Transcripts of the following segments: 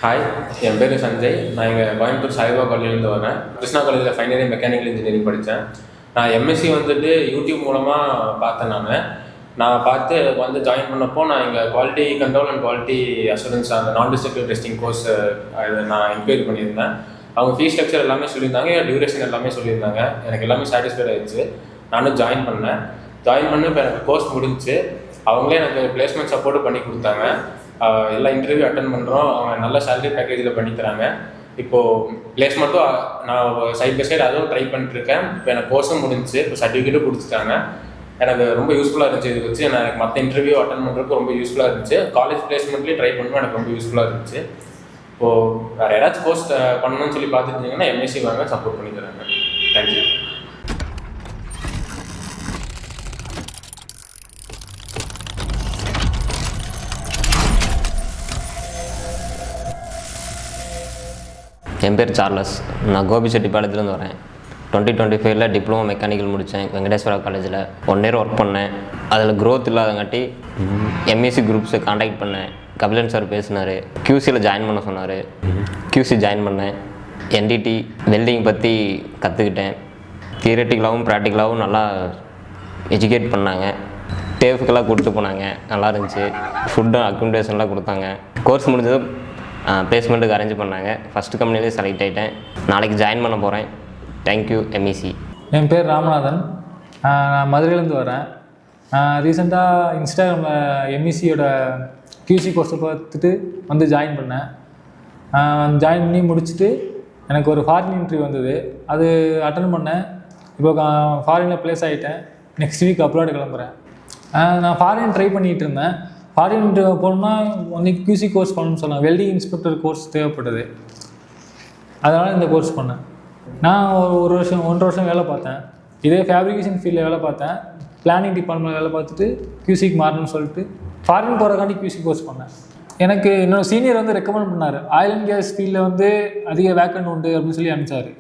Hi, என் பேர் சஞ்சய். நான் இங்கே கோயம்புத்தூர் சாய்பாபா காலேஜ்லேருந்து வரேன். கிருஷ்ணா காலேஜில் ஃபைனல் இயர் மெக்கானிக்கல் இன்ஜினியரிங் படித்தேன். நான் எம்எஸ்சி வந்துட்டு யூடியூப் மூலமாக பார்த்தேன். நான் பார்த்து ஜாயின் பண்ணப்போ நான் இங்கே quality control and quality assurance அந்த நான் டிஸ்ட்ரக்டிவ் டெஸ்டிங் கோர்ஸ் நான் என்கொயரி பண்ணியிருந்தேன். அவங்க ஃபீஸ் ஸ்ட்ரக்சர் எல்லாமே சொல்லியிருந்தாங்க, டியூரேஷன் எல்லாமே சொல்லியிருந்தாங்க. எனக்கு எல்லாமே சாட்டிஸ்ஃபைட் ஆகிடுச்சு. நானும் ஜாயின் பண்ணேன். இப்போ எனக்கு கோர்ஸ் முடிஞ்சிச்சு. அவங்களே எனக்கு பிளேஸ்மெண்ட் சப்போர்ட்டும் பண்ணி கொடுத்தாங்க. எல்லா இன்டர்வியூ அட்டன் பண்ணுறோம். அவங்க நல்ல சேலரி பேக்கேஜில் பண்ணித்தராங்க. இப்போது பிளேஸ்மெண்ட்டும் நான் சைட் பை சைடு அதுவும் ட்ரை பண்ணிட்டுருக்கேன். இப்போ எனக்கு கோர்ஸும் முடிஞ்சிச்சு. இப்போ சர்டிஃபிகேட்டும் கொடுத்துட்டாங்க. எனக்கு ரொம்ப யூஸ்ஃபுல்லாக இருந்துச்சு. இது வச்சு எனக்கு மற்ற இன்டர்வியூ அட்டன் பண்ணுறதுக்கு ரொம்ப யூஸ்ஃபுல்லாக இருந்துச்சு. காலேஜ் பிளேஸ்மெண்ட்லேயும் ட்ரை பண்ணும்போது எனக்கு ரொம்ப யூஸ்ஃபுல்லாக இருந்துச்சு. இப்போது வேறு ஏதாச்சும் கோர்ஸ் பண்ணணும்னு சொல்லி பார்த்துருந்தீங்கன்னா எம்எஸ்சி வாங்க, சப்போர்ட் பண்ணி தராங்க. தேங்க்யூ. என் பேர் சார்லஸ். நான் கோபிச்செட்டிப்பாளையத்துலேருந்து வரேன். 2025 டிப்ளமோ மெக்கானிக்கல் முடித்தேன் வெங்கடேஸ்வரா காலேஜில். 1 இயர் ஒர்க் பண்ணேன். அதில் க்ரோத் இல்லாதங்காட்டி எம்எஸ்சி குரூப்ஸை காண்டாக்ட் பண்ணேன். கபிலன் சார் பேசினார். QCயில் ஜாயின் பண்ண சொன்னார். QC ஜாயின் பண்ணேன். NDT வெல்டிங் பற்றி கற்றுக்கிட்டேன். தியரட்டிக்கலாகவும் ப்ராக்டிக்கலாகவும் நல்லா எஜுகேட் பண்ணாங்க. டேஃபுக்கெல்லாம் கூப்பிட்டு போனாங்க, நல்லா இருந்துச்சு. ஃபுட்டு அக்கமடேஷன்லாம் கொடுத்தாங்க. கோர்ஸ் முடிஞ்சதும் பிளேஸ்மெண்ட்டுக்கு அரேஞ்ச் பண்ணாங்க. ஃபஸ்ட்டு கம்பெனிலே செலக்ட் ஆகிட்டேன். நாளைக்கு ஜாயின் பண்ண போகிறேன். Thank you MEC. என் பேர் ராமநாதன். நான் மதுரையிலேருந்து வரேன். ரீசெண்டாக இன்ஸ்டாகிராமில் MECயோட QC கோர்ஸை பார்த்துட்டு ஜாயின் பண்ணேன். ஜாயின் பண்ணி முடிச்சுட்டு எனக்கு ஒரு ஃபாரின் இன்டர்வியூ வந்தது. அது அட்டன் பண்ணேன். இப்போ ஃபாரினில் ப்ளேஸ் ஆகிட்டேன். நெக்ஸ்ட் வீக் அப்ராடு கிளம்புறேன். நான் ஃபாரின் ட்ரை பண்ணிகிட்டு இருந்தேன். ஃபாரின் போகணுன்னா ஒன்றைக்கு QC கோர்ஸ் பண்ணணும்னு சொன்னாங்க. வெல்டிங் இன்ஸ்பெக்டர் கோர்ஸ் தேவைப்படுது. அதனால் இந்த கோர்ஸ் பண்ணேன். நான் ஒரு வருஷம் 1.5 வருஷம் வேலை பார்த்தேன். இதே ஃபேப்ரிகேஷன் ஃபீல்டில் வேலை பார்த்தேன். பிளானிங் டிபார்ட்மெண்ட் வேலை பார்த்துட்டு QCக்கு மாறணும்னு சொல்லிட்டு ஃபாரின் போகிறக்காண்டி QC கோர்ஸ் பண்ணேன். எனக்கு என்னோடய சீனியர் ரெக்கமெண்ட் பண்ணார். ஆயில் அண்ட் கேஸ் ஃபீல்டில் அதிக வேக்கண்ட் உண்டு அப்படின்னு சொல்லி அனுப்பிச்சார்.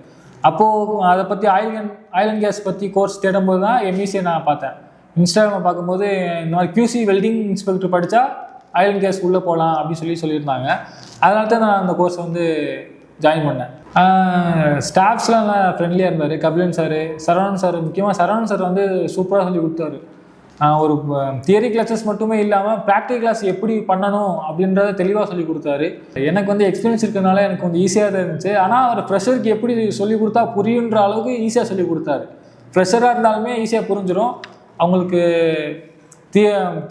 அப்போது அதை பற்றி ஆயில் அண்ட் கேஸ் பற்றி கோர்ஸ் தேடும்போது தான் MECயை நான் பார்த்தேன். இன்ஸ்டாகிராமில் பார்க்கும்போது இந்த மாதிரி QC வெல்டிங் இன்ஸ்பெக்டர் படித்தா ஆயில் அண்ட் கேஸ் உள்ளே போகலாம் அப்படின்னு சொல்லியிருந்தாங்க. அதனால தான் நான் அந்த கோர்ஸ் ஜாயின் பண்ணேன். ஸ்டாஃப்ஸ்லாம் நல்லா ஃப்ரெண்ட்லியாக இருந்தார். கபிலன் சார், சரவணன் சார், முக்கியமாக சரவணன் சார் சூப்பராக சொல்லி கொடுத்தாரு. ஒரு தியரி கிளாஸஸ் மட்டுமே இல்லாமல் ப்ராக்டிகல் கிளாஸ் எப்படி பண்ணணும் அப்படின்றத தெளிவாக சொல்லி கொடுத்தாரு. எனக்கு எக்ஸ்பீரியன்ஸ் இருக்கிறதுனால எனக்கு ஈஸியாக தான் இருந்துச்சு. ஆனால் ஒரு ஃப்ரெஷருக்கு எப்படி சொல்லி கொடுத்தா புரியுன்ற அளவுக்கு ஈஸியாக சொல்லி கொடுத்தாரு. ஃப்ரெஷராக இருந்தாலுமே ஈஸியாக புரிஞ்சிடும். அவங்களுக்கு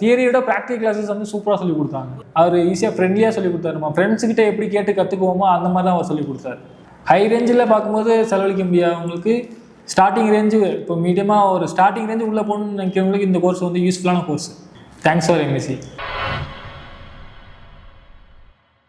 தியரியோட ப்ராக்டிகல் கிளாஸஸ் சூப்பராக சொல்லி கொடுத்தாங்க. அவர் ஈஸியாக ஃப்ரெண்ட்லியாக சொல்லி கொடுத்தாரு. நம்ம ஃப்ரெண்ட்ஸுக்கிட்ட எப்படி கேட்டு கற்றுக்குவோமோ அந்த மாதிரி தான் அவர் சொல்லி கொடுத்தாரு. ஹை ரேஞ்சில் பார்க்கும்போது செலவழிக்க முடியாது. அவங்களுக்கு ஸ்டார்டிங் ரேஞ்சு இப்போ மீடியமாக ஒரு ஸ்டார்டிங் ரேஞ்சு உள்ளே போகணுன்னு நினைக்கிறவங்களுக்கு இந்த கோர்ஸ் யூஸ்ஃபுல்லான கோர்ஸ். Thanks for MEC.